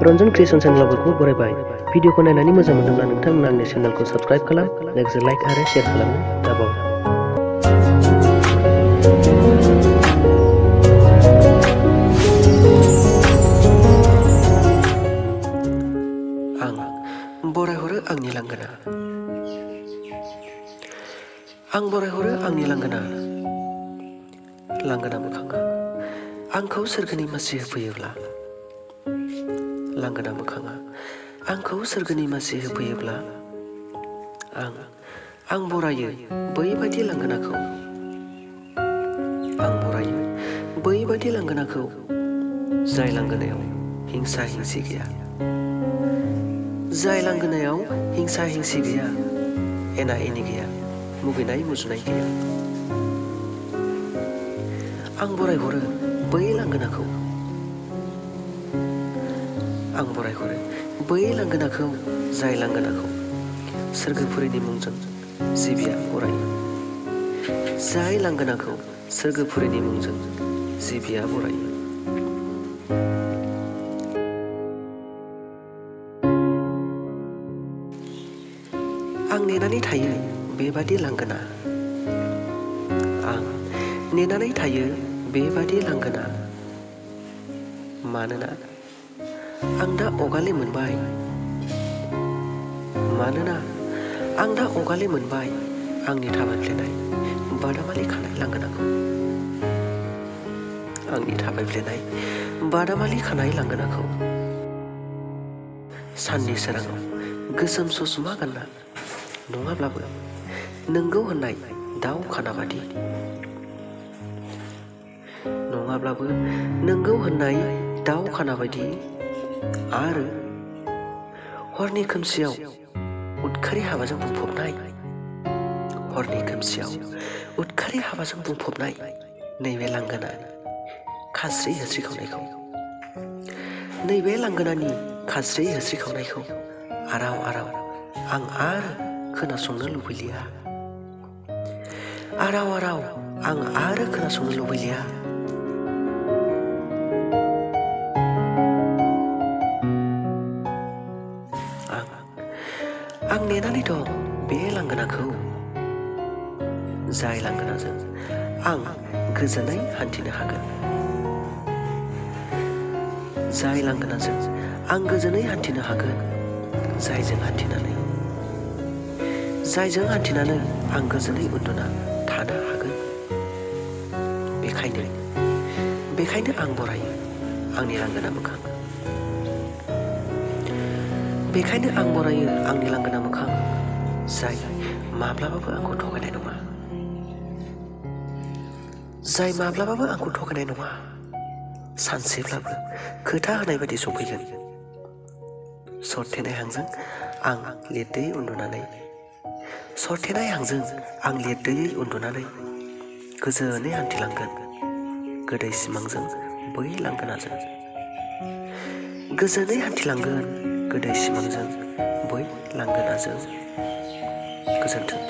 Ranjan creation चेनेलखौ बरायबाय। भिडिअखौ नायनानै मोजां मोनदोंब्ला नोंथांमोना आंनि चेनेलखौ साबस्क्राइब खालाम, लोगोसे लाइक आरो शेयार खालामनो दाबाव। आं बरायहरो आंनि लांगोना। आं बरायहरो आंनि लांगोना। लांगोना मोखाङा आंखौ सोरगोनि मासि होफैयोब्ला, लांगोना मोखाङा आंखौ सोरगोनि मासि होफैयोब्ला, आं बरायो बैबायदि लांगोनाखौ। आं बरायो बैबायदि लांगोनाखौ जाय लांगोनायाव हिंसा हिंसि गैया, जाय लांगोनायाव हिंसा हिंसि गैया, एना एनि गैया, मुगैनाय मुजुनाय गैया। आं बरायहरो बै लांगोनाखौ। आं बरायहरो बै लांगोनाखौ जाय लांगोनाखौ सोरगोफुरिनि मुंजों जिबिया बरायो, जाय लांगोनाखौ सोरगोफुरिनि मुंजों जिबिया बरायो। आं नेनानै थायो बेबादि लांगोना। आं नेनानै थायो बेबादि लांगोना। मानोना आं दा अगालि मोनबाय, मानोना आं दा अगालि मोनबाय आंनि थाबायफ्लेनाय बादामालि खानाय लांगोनाखौ। आंनि थाबायफ्लेनाय बादामालि खानाय लांगोनाखौ। साननि सोराङाव गोसोम ससमा गानना, नङाब्लाबो नोंगौ होननाय दाउ खाना बादि, नङाब्लाबो नोंगौ होननाय दाउ खाना बायदि, आरो हरनि खोमसियाव उदखारि हाबाजों बुंफबनाय, हरनि खोमसियाव उदखारि हाबाजों बुंफबनाय नैबे लांगोनानि खास्रि होस्रि खावनायखौ, नैबे लांगोनानि खास्रि होस्रि खावनायखौ आराव आराव आं आरो खोनासंनो लुबैलिया। आराव आराव आं आरो खोनासंनो लुबैलिया। आं नेनानै दं बे लांगोनाखौ, जाय लांगोनाजों आं गोजोनै हान्थिनो हागोन, जाय लांगोनाजों आं गोजोनै हान्थिनो हागोन, जायजों हान्थिनानै आं गोजोनै उन्दुना थानो हागोन। बेखायनो आं बरायो आंनि लांगोना मोखां। बेखायनो आं बरायो आंनि लांगोना मोखां, जाय माब्लाबाबो आंखौ थगायनाय नङा, जाय माब्लाबाबो आंखौ थगायनाय नङा। सानसेब्लाबो खोथा होनाय बायदि सफैगोन। सरथेनाय हांजों आं लिरदैयै उन्दुनानै, सरथेनाय हांजों आं लिरदैयै उन्दुनानै गोजोनै हान्थिलांगोन गोदै सिमांजों बै लांगोनाजों। गोजोनै हान्थिलांगोन गोदै सिमांजों बै लांगोनाजों। गोजोन्थों।